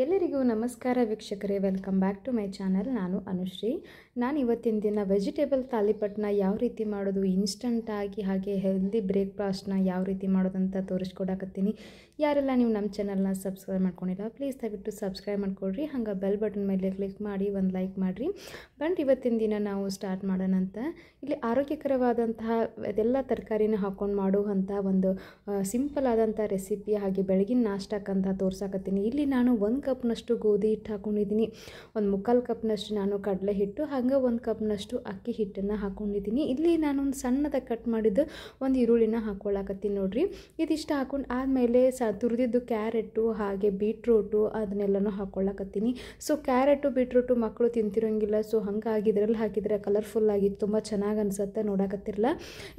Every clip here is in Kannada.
ಎಲ್ಲರಿಗೂ ನಮಸ್ಕಾರ ವೀಕ್ಷಕರೇ, welcome back to my channel. ನಾನು ಅನುಶ್ರೀ. ನಾನು ಇವತ್ತಿನ ದಿನ ವೆಜಿಟೇಬಲ್ ತಾಲಿಪಟ್ಟನ್ನ ಯಾವ ರೀತಿ ಮಾಡೋದು, ಇನ್ಸ್ಟಂಟಾಗಿ ಹಾಗೆ ಹೆಲ್ದಿ ಬ್ರೇಕ್ಫಾಸ್ಟ್ನ ಯಾವ ರೀತಿ ಮಾಡೋದಂತ ತೋರಿಸ್ಕೊಡಕತ್ತೀನಿ. ಯಾರೆಲ್ಲ ನೀವು ನಮ್ಮ ಚಾನಲ್ನ ಸಬ್ಸ್ಕ್ರೈಬ್ ಮಾಡ್ಕೊಂಡಿಲ್ಲ, ಪ್ಲೀಸ್ ದಯವಿಟ್ಟು ಸಬ್ಸ್ಕ್ರೈಬ್ ಮಾಡ್ಕೊಳ್ರಿ. ಹಂಗೆ ಬೆಲ್ ಬಟನ್ ಮೇಲೆ ಕ್ಲಿಕ್ ಮಾಡಿ ಒಂದು ಲೈಕ್ ಮಾಡಿರಿ. ಬಟ್ ಇವತ್ತಿನ ದಿನ ನಾವು ಸ್ಟಾರ್ಟ್ ಮಾಡೋಣಂತ. ಇಲ್ಲಿ ಆರೋಗ್ಯಕರವಾದಂತಹ ಅದೆಲ್ಲ ತರಕಾರಿನ ಹಾಕ್ಕೊಂಡು ಮಾಡುವಂಥ ಒಂದು ಸಿಂಪಲ್ ಆದಂಥ ರೆಸಿಪಿ, ಹಾಗೆ ಬೆಳಗಿನ ನಾಷ್ಟಕ್ಕಂತ ತೋರ್ಸಾಕತ್ತೀನಿ. ಇಲ್ಲಿ ನಾನು 1 ಕಪ್ನಷ್ಟು ಗೋಧಿ ಹಿಟ್ಟು ಹಾಕ್ಕೊಂಡಿದ್ದೀನಿ, ಒಂದು 3/4 ಕಪ್ನಷ್ಟು ನಾನು ಕಡಲೆ ಹಿಟ್ಟು, ಹಾಗೆ 1 ಕಪ್ನಷ್ಟು ಅಕ್ಕಿ ಹಿಟ್ಟನ್ನು ಹಾಕ್ಕೊಂಡಿದ್ದೀನಿ. ಇಲ್ಲಿ ನಾನು ಒಂದು ಸಣ್ಣದಾಗಿ ಕಟ್ ಮಾಡಿದ್ದು ಒಂದು ಈರುಳ್ಳಿನ ಹಾಕ್ಕೊಳ್ಳಾಕತ್ತೀನಿ ನೋಡಿರಿ. ಇದಿಷ್ಟು ಹಾಕ್ಕೊಂಡು ಆದಮೇಲೆ ತುರಿದಿದ್ದು ಕ್ಯಾರೆಟು ಹಾಗೆ ಬೀಟ್ರೂಟು ಅದನ್ನೆಲ್ಲನೂ ಹಾಕ್ಕೊಳ್ಳಾಕತ್ತೀನಿ. ಸೊ ಕ್ಯಾರೆಟು ಬೀಟ್ರೂಟು ಮಕ್ಕಳು ತಿಂತಿರೋಂಗಿಲ್ಲ, ಸೊ ಹಾಗಾಗಿ ಇದರಲ್ಲಿ ಹಾಕಿದರೆ ಕಲರ್ಫುಲ್ಲಾಗಿ ತುಂಬ ಚೆನ್ನಾಗಿ ಅನಿಸುತ್ತೆ ನೋಡಕತ್ತಿರಲ್ಲ.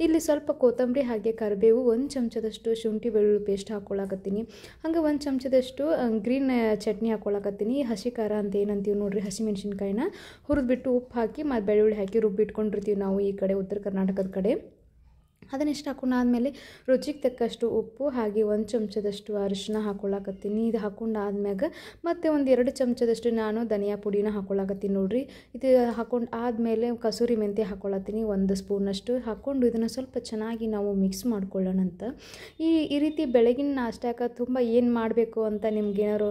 ಇಲ್ಲಿ ಸ್ವಲ್ಪ ಕೊತ್ತಂಬರಿ ಹಾಗೆ ಕರಿಬೇವು, 1 ಚಮಚದಷ್ಟು ಶುಂಠಿ ಬೆಳ್ಳುಳ್ಳಿ ಪೇಸ್ಟ್ ಹಾಕ್ಕೊಳ್ಳಾಕತ್ತೀನಿ. ಹಾಗೆ 1 ಚಮಚದಷ್ಟು ಗ್ರೀನ್ ಚಟ್ನಿ ಹಾಕ್ಕೊಳ್ಳಾಕತ್ತೀನಿ. ಹಸಿ ಖಾರ ಅಂತ ಏನಂತೀವಿ ನೋಡಿರಿ, ಹಸಿಮೆಣ್ಸಿನ್ಕಾಯಿನ ಹುರಿದ್ಬಿಟ್ಟು ಉಪ್ಪು ಹಾಕಿ ಮತ್ತು ಬೆಳ್ಳುಳ್ಳಿ ಹಾಕಿ ರುಬ್ಬಿಟ್ಕೊಂಡಿರ್ತೀವಿ ನಾವು ಈ ಕಡೆ ಉತ್ತರ ಕರ್ನಾಟಕದ ಕಡೆ. ಅದನ್ನೆಷ್ಟು ಹಾಕೊಂಡಾದ್ಮೇಲೆ ರುಚಿಗೆ ತಕ್ಕಷ್ಟು ಉಪ್ಪು ಹಾಗೆ 1 ಚಮಚದಷ್ಟು ಅರಿಶಿನ ಹಾಕ್ಕೊಳ್ಳಾಕತ್ತೀನಿ. ಇದು ಹಾಕೊಂಡಾದ್ಮ್ಯಾಗ ಮತ್ತು ಒಂದು 2 ಚಮಚದಷ್ಟು ನಾನು ಧನಿಯಾ ಪುಡಿನ ಹಾಕ್ಕೊಳ್ಳಾಕತ್ತೀನಿ ನೋಡಿರಿ. ಇದು ಹಾಕೊಂಡು ಆದಮೇಲೆ ಕಸೂರಿ ಮೆಂತ್ಯ ಹಾಕ್ಕೊಳ್ಳತ್ತೀನಿ 1 ಸ್ಪೂನಷ್ಟು ಹಾಕ್ಕೊಂಡು ಇದನ್ನು ಸ್ವಲ್ಪ ಚೆನ್ನಾಗಿ ನಾವು ಮಿಕ್ಸ್ ಮಾಡ್ಕೊಳ್ಳೋಣಂತ. ಈ ರೀತಿ ಬೆಳಗಿನ ನಾಷ್ಟಕ್ಕೆ ತುಂಬ ಏನು ಮಾಡಬೇಕು ಅಂತ ನಿಮ್ಗೇನಾದ್ರು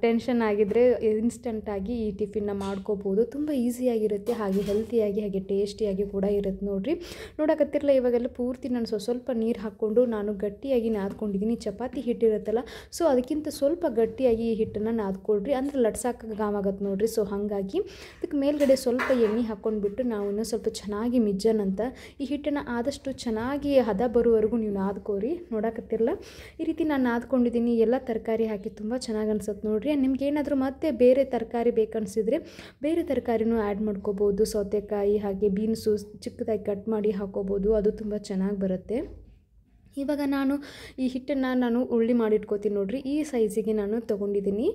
ಟೆನ್ಷನ್ ಆಗಿದ್ದರೆ ಇನ್ಸ್ಟಂಟಾಗಿ ಈ ಟಿಫಿನ್ನ ಮಾಡ್ಕೋಬೋದು. ತುಂಬ ಈಸಿಯಾಗಿರುತ್ತೆ, ಹಾಗೆ ಹೆಲ್ತಿಯಾಗಿ ಹಾಗೆ ಟೇಸ್ಟಿಯಾಗಿ ಕೂಡ ಇರುತ್ತೆ ನೋಡಿರಿ. ನೋಡಕತ್ತಿರಲ್ಲ, ಇವಾಗೆಲ್ಲ ಪೂರ್ತಿ ನಾನು ಸ್ವಲ್ಪ ನೀರು ಹಾಕ್ಕೊಂಡು ನಾನು ಗಟ್ಟಿಯಾಗಿ ನಾದ್ಕೊಂಡಿದ್ದೀನಿ. ಚಪಾತಿ ಹಿಟ್ಟಿರುತ್ತಲ್ಲ, ಸೊ ಅದಕ್ಕಿಂತ ಸ್ವಲ್ಪ ಗಟ್ಟಿಯಾಗಿ ಈ ಹಿಟ್ಟನ್ನು ನಾದ್ಕೊಳ್ರಿ, ಅಂದರೆ ಲಟ್ಸಾಕ ಗಾವಾಗತ್ತೆ ನೋಡಿರಿ. ಸೊ ಹಾಗಾಗಿ ಇದಕ್ಕೆ ಮೇಲ್ಗಡೆ ಸ್ವಲ್ಪ ಎಣ್ಣೆ ಹಾಕ್ಕೊಂಡ್ಬಿಟ್ಟು ನಾವು ಇನ್ನೂ ಸ್ವಲ್ಪ ಚೆನ್ನಾಗಿ ಮಿಜ್ಜನಂತ ಈ ಹಿಟ್ಟನ್ನು ಆದಷ್ಟು ಚೆನ್ನಾಗಿ ಹದ ಬರುವವರೆಗೂ ನೀವು ನಾದ್ಕೋರಿ. ನೋಡಕತ್ತಿರಲ್ಲ, ಈ ರೀತಿ ನಾನು ನಾದ್ಕೊಂಡಿದ್ದೀನಿ. ಎಲ್ಲ ತರಕಾರಿ ಹಾಕಿ ತುಂಬ ಚೆನ್ನಾಗಿ ಅನ್ಸುತ್ತೆ ನೋಡಿರಿ. ನಿಮ್ಗೇನಾದರೂ ಮತ್ತೆ ಬೇರೆ ತರಕಾರಿ ಬೇಕನ್ಸಿದ್ರೆ ಬೇರೆ ತರಕಾರಿನೂ ಆ್ಯಡ್ ಮಾಡ್ಕೋಬೋದು. ಸೌತೆಕಾಯಿ ಹಾಗೆ ಬೀನ್ಸು ಚಿಕ್ಕದಾಗಿ ಕಟ್ ಮಾಡಿ ಹಾಕೋಬೋದು, ಅದು ತುಂಬ ಚೆನ್ನಾಗಿ ಬರುತ್ತೆ. ಇವಾಗ ನಾನು ಈ ಹಿಟ್ಟನ್ನು ನಾನು ಉಳ್ಳಿ ಮಾಡಿಟ್ಕೋತೀನಿ ನೋಡಿರಿ. ಈ ಸೈಜಿಗೆ ನಾನು ತೊಗೊಂಡಿದ್ದೀನಿ.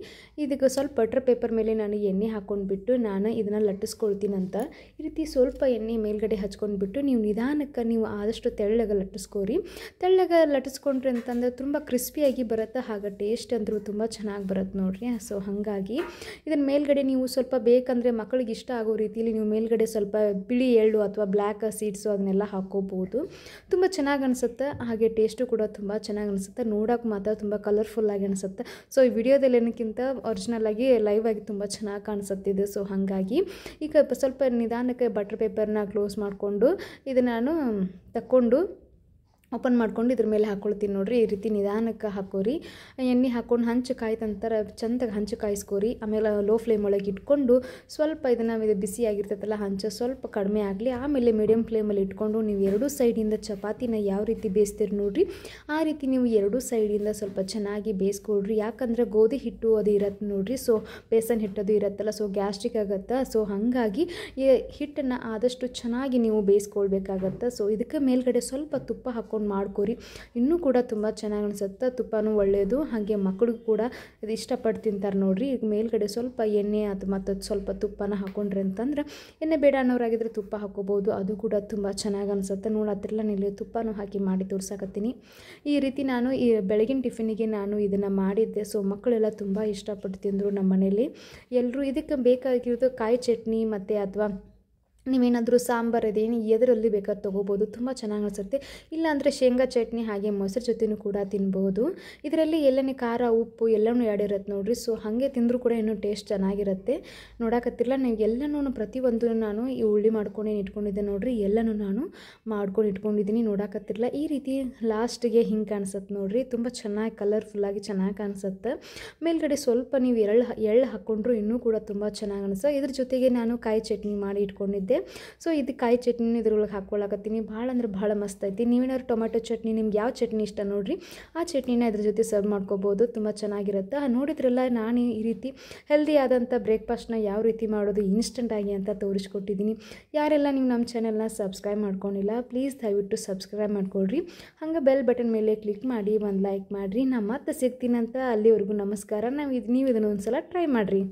ಇದಕ್ಕೆ ಸ್ವಲ್ಪ ಬಟರ್ ಪೇಪರ್ ಮೇಲೆ ನಾನು ಎಣ್ಣೆ ಹಾಕ್ಕೊಂಡ್ಬಿಟ್ಟು ನಾನು ಇದನ್ನು ಲಟ್ಟಿಸ್ಕೊಳ್ತೀನಂತ. ಈ ರೀತಿ ಸ್ವಲ್ಪ ಎಣ್ಣೆ ಮೇಲ್ಗಡೆ ಹಚ್ಕೊಂಡ್ಬಿಟ್ಟು ನೀವು ನಿಧಾನಕ್ಕೆ ನೀವು ಆದಷ್ಟು ತೆಳ್ಳಗೆ ಲಟ್ಟಿಸ್ಕೋರಿ. ತೆಳ್ಳಗೆ ಲಟ್ಟಿಸ್ಕೊಂಡ್ರಿ ಅಂತಂದರೆ ತುಂಬ ಕ್ರಿಸ್ಪಿಯಾಗಿ ಬರುತ್ತೆ, ಹಾಗೆ ಟೇಸ್ಟ್ ಅಂದರೂ ತುಂಬ ಚೆನ್ನಾಗಿ ಬರುತ್ತೆ ನೋಡಿರಿ. ಸೊ ಹಾಗಾಗಿ ಇದನ್ನು ಮೇಲ್ಗಡೆ ನೀವು ಸ್ವಲ್ಪ ಬೇಕಂದರೆ ಮಕ್ಕಳಿಗೆ ಇಷ್ಟ ಆಗೋ ರೀತಿಯಲ್ಲಿ ನೀವು ಮೇಲ್ಗಡೆ ಸ್ವಲ್ಪ ಬಿಳಿ ಎಳ್ಳು ಅಥವಾ ಬ್ಲ್ಯಾಕ್ ಸೀಡ್ಸು ಅದನ್ನೆಲ್ಲ ಹಾಕ್ಕೋಬೋದು. ತುಂಬ ಚೆನ್ನಾಗಿ ಅನಿಸುತ್ತೆ, ಹಾಗೆ ಟೇಸ್ಟು ಕೂಡ ತುಂಬ ಚೆನ್ನಾಗಿ ಅನಿಸುತ್ತೆ. ನೋಡೋಕೆ ಮಾತ್ರ ತುಂಬ ಕಲರ್ಫುಲ್ಲಾಗಿ ಅನಿಸುತ್ತೆ. ಸೊ ಈ ವಿಡಿಯೋದಲ್ಲಿ ಏನಕ್ಕಿಂತ ಒರಿಜಿನಲಾಗಿ ಲೈವ್ ಆಗಿ ತುಂಬ ಚೆನ್ನಾಗಿ ಕಾಣಿಸುತ್ತಿದೆ. ಸೊ ಹಾಗಾಗಿ ಈಗ ಸ್ವಲ್ಪ ನಿಧಾನಕ್ಕೆ ಬಟರ್ ಪೇಪರ್ನ ಕ್ಲೋಸ್ ಮಾಡಿಕೊಂಡು ಇದನ್ನು ನಾನು ತಕ್ಕೊಂಡು ಓಪನ್ ಮಾಡ್ಕೊಂಡು ಇದ್ರ ಮೇಲೆ ಹಾಕ್ಕೊಳ್ತೀನಿ ನೋಡಿರಿ. ಈ ರೀತಿ ನಿಧಾನಕ್ಕೆ ಹಾಕೋರಿ. ಎಣ್ಣೆ ಹಾಕ್ಕೊಂಡು ಹಂಚು ಕಾಯ್ತಂತರ ಚಂದಾಗಿ ಹಂಚು ಕಾಯಿಸ್ಕೋರಿ. ಆಮೇಲೆ ಲೋ ಫ್ಲೇಮ್ ಒಳಗೆ ಇಟ್ಕೊಂಡು ಸ್ವಲ್ಪ ಇದನ್ನು ಬಿಸಿಯಾಗಿರ್ತೈತಲ್ಲ ಹಂಚು ಸ್ವಲ್ಪ ಕಡಿಮೆ ಆಗಲಿ, ಆಮೇಲೆ ಮೀಡಿಯಮ್ ಫ್ಲೇಮಲ್ಲಿ ಇಟ್ಕೊಂಡು ನೀವು 2 ಸೈಡಿಂದ ಚಪಾತಿನ ಯಾವ ರೀತಿ ಬೇಯಿಸ್ತೀರಿ ನೋಡಿರಿ, ಆ ರೀತಿ ನೀವು 2 ಸೈಡಿಂದ ಸ್ವಲ್ಪ ಚೆನ್ನಾಗಿ ಬೇಯಿಸ್ಕೊಳ್ರಿ. ಯಾಕಂದರೆ ಗೋಧಿ ಹಿಟ್ಟು ಅದು ಇರತ್ತೆ ನೋಡಿರಿ, ಸೊ ಬೇಸನ್ ಹಿಟ್ಟದು ಇರತ್ತಲ್ಲ, ಸೊ ಗ್ಯಾಸ್ಟ್ರಿಕ್ ಆಗುತ್ತೆ. ಸೊ ಹಾಗಾಗಿ ಈ ಹಿಟ್ಟನ್ನು ಆದಷ್ಟು ಚೆನ್ನಾಗಿ ನೀವು ಬೇಯಿಸ್ಕೊಳ್ಬೇಕಾಗತ್ತೆ. ಸೊ ಇದಕ್ಕೆ ಮೇಲ್ಗಡೆ ಸ್ವಲ್ಪ ತುಪ್ಪ ಹಾಕ್ಕೊಂಡು ಮಾಡ್ಕೋರಿ, ಇನ್ನೂ ಕೂಡ ತುಂಬ ಚೆನ್ನಾಗಿ ಅನಿಸುತ್ತೆ. ತುಪ್ಪನೂ ಒಳ್ಳೆಯದು, ಹಾಗೆ ಮಕ್ಕಳಿಗೂ ಕೂಡ ಇದು ಇಷ್ಟಪಟ್ಟು ತಿಂತಾರೆ ನೋಡಿರಿ. ಈಗ ಮೇಲ್ಗಡೆ ಸ್ವಲ್ಪ ಎಣ್ಣೆ ಅದು ಮತ್ತು ಸ್ವಲ್ಪ ತುಪ್ಪನ ಹಾಕ್ಕೊಂಡ್ರಿ ಅಂತಂದ್ರೆ, ಎಣ್ಣೆ ಬೇಡ ಅನ್ನೋರಾಗಿದ್ದರೆ ತುಪ್ಪ ಹಾಕ್ಕೋಬೋದು, ಅದು ಕೂಡ ತುಂಬ ಚೆನ್ನಾಗಿ ಅನಿಸುತ್ತೆ. ನೋಡತ್ತಿರಲ್ಲ, ನೀಲಿ ತುಪ್ಪನೂ ಹಾಕಿ ಮಾಡಿ ತೋರ್ಸಾಕತ್ತೀನಿ. ಈ ರೀತಿ ನಾನು ಈ ಬೆಳಗಿನ ಟಿಫಿನಿಗೆ ನಾನು ಇದನ್ನು ಮಾಡಿದ್ದೆ. ಸೊ ಮಕ್ಕಳೆಲ್ಲ ತುಂಬ ಇಷ್ಟಪಟ್ಟು ತಿಂದರು ನಮ್ಮ ಮನೇಲಿ ಎಲ್ಲರೂ. ಇದಕ್ಕೆ ಬೇಕಾಗಿರೋದು ಕಾಯಿ ಚಟ್ನಿ ಮತ್ತು ಅಥವಾ ನೀವೇನಾದರೂ ಸಾಂಬಾರು ಅದೇನು ಎದರಲ್ಲಿ ಬೇಕಾದ್ರೆ ತೊಗೋಬೋದು, ತುಂಬ ಚೆನ್ನಾಗಿ ಅನಿಸುತ್ತೆ. ಇಲ್ಲಾಂದರೆ ಶೇಂಗಾ ಚಟ್ನಿ ಹಾಗೆ ಮೊಸರು ಜೊತೆನೂ ಕೂಡ ತಿನ್ಬೋದು. ಇದರಲ್ಲಿ ಎಲ್ಲನೇ ಖಾರ ಉಪ್ಪು ಎಲ್ಲನೂ ಆ್ಯಡ್ ಇರುತ್ತೆ ನೋಡಿರಿ. ಸೊ ಹಾಗೆ ತಿಂದರೂ ಕೂಡ ಇನ್ನೂ ಟೇಸ್ಟ್ ಚೆನ್ನಾಗಿರುತ್ತೆ. ನೋಡಕತ್ತಿರಲ್ಲ, ನೀವು ಎಲ್ಲನೂ ಪ್ರತಿಯೊಂದು ನಾನು ಈ ಉಳ್ಳಿ ಮಾಡ್ಕೊಂಡೇನು ಇಟ್ಕೊಂಡಿದ್ದೆ ನೋಡಿರಿ, ಎಲ್ಲನೂ ನಾನು ಮಾಡ್ಕೊಂಡು ಇಟ್ಕೊಂಡಿದ್ದೀನಿ. ನೋಡಕತ್ತಿರಲ್ಲ, ಈ ರೀತಿ ಲಾಸ್ಟಿಗೆ ಹಿಂಗೆ ಕಾಣಿಸುತ್ತೆ ನೋಡಿರಿ, ತುಂಬ ಚೆನ್ನಾಗಿ ಕಲರ್ಫುಲ್ಲಾಗಿ ಚೆನ್ನಾಗಿ ಕಾಣಿಸುತ್ತೆ. ಮೇಲ್ಗಡೆ ಸ್ವಲ್ಪ ನೀವು ಎಳ್ಳು ಹಾಕ್ಕೊಂಡ್ರು ಇನ್ನೂ ಕೂಡ ತುಂಬ ಚೆನ್ನಾಗಿ ಅನಿಸುತ್ತೆ. ಇದ್ರ ಜೊತೆಗೆ ನಾನು ಕಾಯಿ ಚಟ್ನಿ ಮಾಡಿ ಇಟ್ಕೊಂಡಿದ್ದೆ. ಸೊ ಇದು ಕಾಯಿ ಚಟ್ನಿ ಇದ್ರೊಳಗೆ ಹಾಕ್ಕೊಳ್ಳಾಕತ್ತೀನಿ. ಭಾಳ ಅಂದ್ರೆ ಭಾಳ ಮಸ್ತ್ ಐತಿ. ನೀವೇನಾದ್ರು ಟೊಮೆಟೊ ಚಟ್ನಿ, ನಿಮ್ಗೆ ಯಾವ ಚಟ್ನಿ ಇಷ್ಟ ನೋಡಿರಿ, ಆ ಚಟ್ನಿನ ಇದ್ರ ಜೊತೆ ಸರ್ವ್ ಮಾಡ್ಕೋಬೋದು, ತುಂಬ ಚೆನ್ನಾಗಿರುತ್ತೆ. ನೋಡಿದ್ರಲ್ಲ, ನಾನು ಈ ರೀತಿ ಹೆಲ್ದಿ ಆದಂಥ ಬ್ರೇಕ್ಫಾಸ್ಟ್ನ ಯಾವ ರೀತಿ ಮಾಡೋದು ಇನ್ಸ್ಟಂಟಾಗಿ ಅಂತ ತೋರಿಸ್ಕೊಟ್ಟಿದ್ದೀನಿ. ಯಾರೆಲ್ಲ ನೀವು ನಮ್ಮ ಚಾನೆಲ್ನ ಸಬ್ಸ್ಕ್ರೈಬ್ ಮಾಡ್ಕೊಂಡಿಲ್ಲ, ಪ್ಲೀಸ್ ದಯವಿಟ್ಟು ಸಬ್ಸ್ಕ್ರೈಬ್ ಮಾಡ್ಕೊಳ್ರಿ. ಹಾಗೆ ಬೆಲ್ ಬಟನ್ ಮೇಲೆ ಕ್ಲಿಕ್ ಮಾಡಿ ಒಂದು ಲೈಕ್ ಮಾಡಿರಿ. ನಾನು ಮತ್ತೆ ಸಿಗ್ತೀನಂತ. ಅಲ್ಲಿವರೆಗೂ ನಮಸ್ಕಾರ. ನೀವು ಇದನ್ನು ಒಂದು ಸಲ ಟ್ರೈ ಮಾಡಿರಿ.